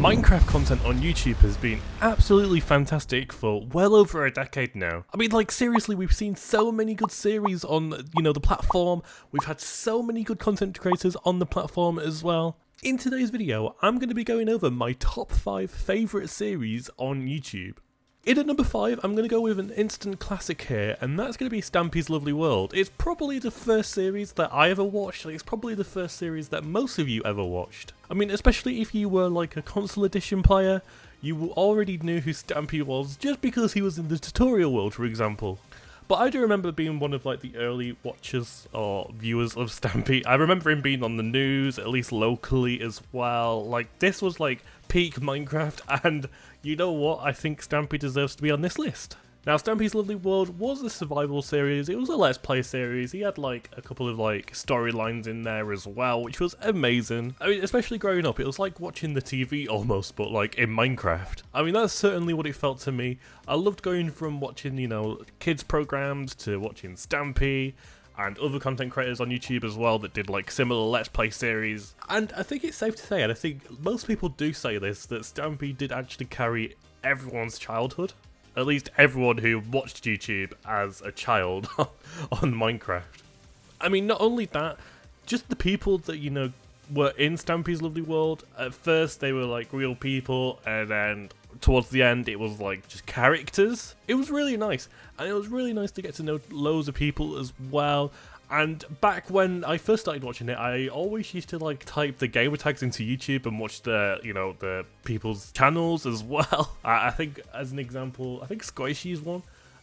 Minecraft content on YouTube has been absolutely fantastic for well over a decade now. I mean, like, seriously, we've seen so many good series on, the platform. We've had so many good content creators on the platform as well. In today's video, I'm going to be going over my top 5 favourite series on YouTube. In at number 5, I'm going to go with an instant classic here, and that's going to be Stampy's Lovely World. It's probably the first series that I ever watched, it's probably the first series that most of you ever watched. I mean, especially if you were like a console edition player, you already knew who Stampy was just because he was in the tutorial world, for example. But I do remember being one of like the early watchers or viewers of Stampy. I remember him being on the news, at least locally as well. Like, this was like peak Minecraft, and you know what? I think Stampy deserves to be on this list. Now, Stampy's Lovely World was a survival series. It was a Let's Play series. He had like a couple of like storylines in there as well, which was amazing. I mean, especially growing up, it was like watching the TV almost, but like in Minecraft. I mean, that's certainly what it felt to me. I loved going from watching, kids programs to watching Stampy and other content creators on YouTube as well that did like similar Let's Play series. And I think it's safe to say, and I think most people do say this, that Stampy did actually carry everyone's childhood. At least everyone who watched YouTube as a child on Minecraft. I mean, not only that, just the people that, were in Stampy's Lovely World. At first, they were like real people, and then towards the end, it was like just characters. It was really nice, and it was really nice to get to know loads of people as well. And back when I first started watching it, I always used to like type the gamer tags into YouTube and watch the, the people's channels as well. I think as an example, I think Squishy's one.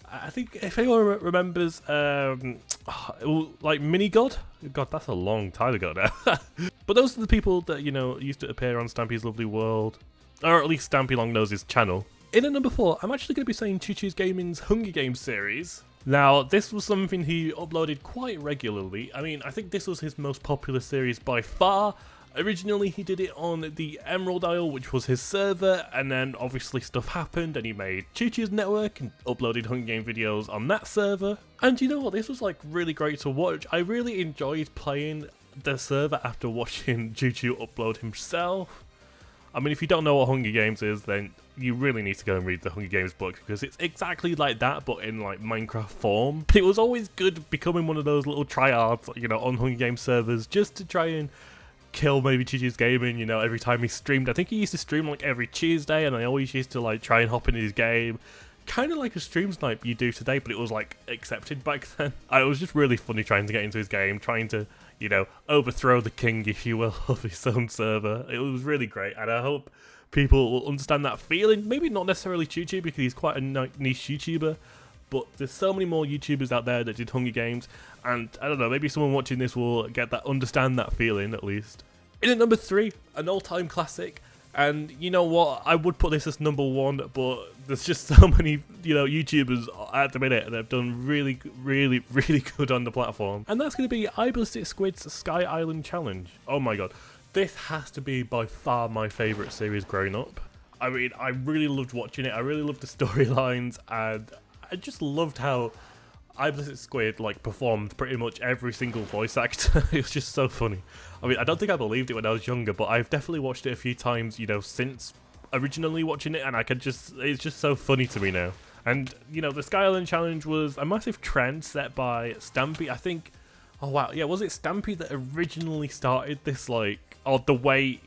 I think if anyone remembers, like Mini God, that's a long time ago now. But those are the people that, used to appear on Stampy's Lovely World, or at least Stampy Longnose's channel. In at number 4, I'm actually going to be saying Chichi Gaming's Hunger Games series. Now, this was something he uploaded quite regularly. I mean, I think this was his most popular series by far. Originally, he did it on the Emerald Isle, which was his server, and then obviously stuff happened and he made Chichi's network and uploaded Hunger Game videos on that server. And you know what, this was like really great to watch. I really enjoyed playing the server after watching Chichi upload himself. I mean, if you don't know what Hunger Games is, then you really need to go and read the Hunger Games book, because it's exactly like that, but in like Minecraft form. It was always good becoming one of those little tryhards, on Hunger Games servers, just to try and kill maybe Chichi's Gaming, every time he streamed. I think he used to stream like every Tuesday, and I always used to like try and hop in his game. Kind of like a stream snipe you do today, but it was like accepted back then. And it was just really funny trying to get into his game, trying to, overthrow the king, if you will, of his own server. It was really great, and I hope people will understand that feeling. Maybe not necessarily Chichi, because he's quite a niche YouTuber, but there's so many more YouTubers out there that did Hunger Games, and I don't know, maybe someone watching this will understand that feeling at least. In at number 3, an all-time classic. And you know what, I would put this as number 1, but there's just so many, YouTubers at the minute that have done really good on the platform. And that's going to be iBallistic Squid's Sky Island Challenge. Oh my god, this has to be by far my favourite series growing up. I mean, I really loved watching it, I really loved the storylines, and I just loved how iBallistic Squid like performed pretty much every single voice actor. It was just so funny. I mean, I don't think I believed it when I was younger, but I've definitely watched it a few times, since originally watching it, and it's just so funny to me now. And, the Sky Island Challenge was a massive trend set by Stampy. I think, oh wow, yeah, was it Stampy that originally started this, or the way,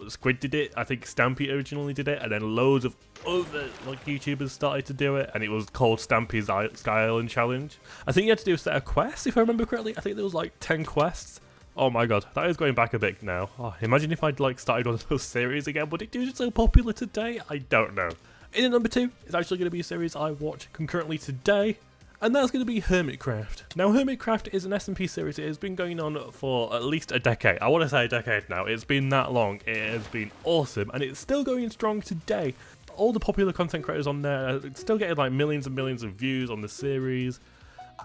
Squid did it? I think Stampy originally did it, and then loads of other, YouTubers started to do it, and it was called Stampy's Sky Island Challenge. I think you had to do a set of quests, if I remember correctly. I think there was, 10 quests. Oh my god, that is going back a bit now. Oh, imagine if I'd, started one of those series again. Would it do so popular today? I don't know. In at number 2, it's actually going to be a series I watch concurrently today, and that's going to be Hermitcraft. Now, Hermitcraft is an SMP series. It has been going on for at least a decade. I want to say a decade now. It's been that long. It has been awesome, and it's still going strong today. All the popular content creators on there are still getting millions and millions of views on the series,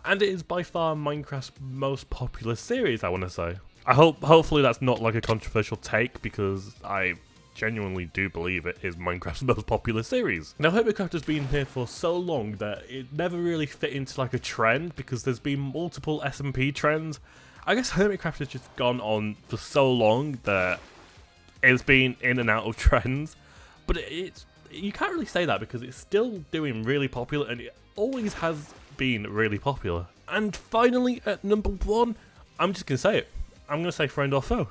and it is by far Minecraft's most popular series, I want to say. Hopefully that's not a controversial take, because I genuinely do believe it is Minecraft's most popular series. Now, Hermitcraft has been here for so long that it never really fit into a trend, because there's been multiple SMP trends. I guess Hermitcraft has just gone on for so long that It's been in and out of trends, but you can't really say that because it's still doing really popular, and it always has been really popular. And finally, at number 1, I'm just gonna say it. I'm gonna say Friend or Foe.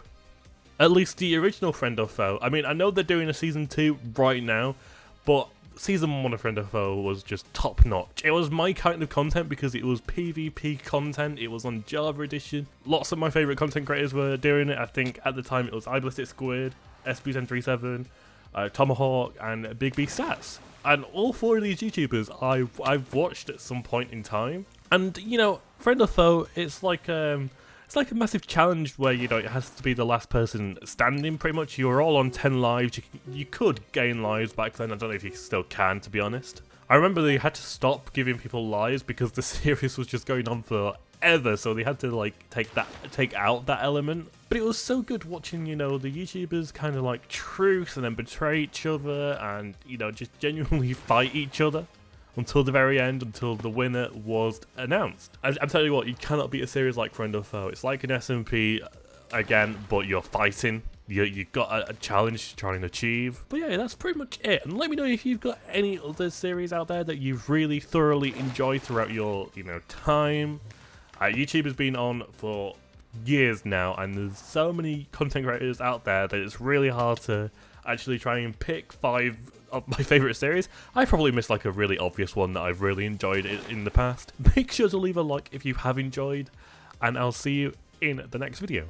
At least the original Friend or Foe. I mean, I know they're doing a season 2 right now, but season 1 of Friend or Foe was just top notch. It was my kind of content because it was PvP content. It was on Java Edition. Lots of my favourite content creators were doing it. I think at the time it was iBallistic Squid, SB1037, Tomahawk, and Big B Stats. And all 4 of these YouTubers I've watched at some point in time. And you know, Friend or Foe, it's like a massive challenge where, you know, it has to be the last person standing pretty much. You're all on 10 lives. You could gain lives back then. I don't know if you still can, to be honest. I remember they had to stop giving people lives because the series was just going on forever, so they had to like take out that element. But it was so good watching, you know, the YouTubers kind of like truce and then betray each other and, you know, just genuinely fight each other until the very end, until the winner was announced. I'm telling you what, you cannot beat a series like Friend or Foe. It's like an SMP again, but you're fighting. You've got a challenge to try and achieve. But yeah, that's pretty much it. And let me know if you've got any other series out there that you've really thoroughly enjoyed throughout your, you know, time. YouTube has been on for years now, and there's so many content creators out there that it's really hard to actually try and pick 5 of my favourite series. I probably missed like a really obvious one that I've really enjoyed in the past. Make sure to leave a like if you have enjoyed, and I'll see you in the next video.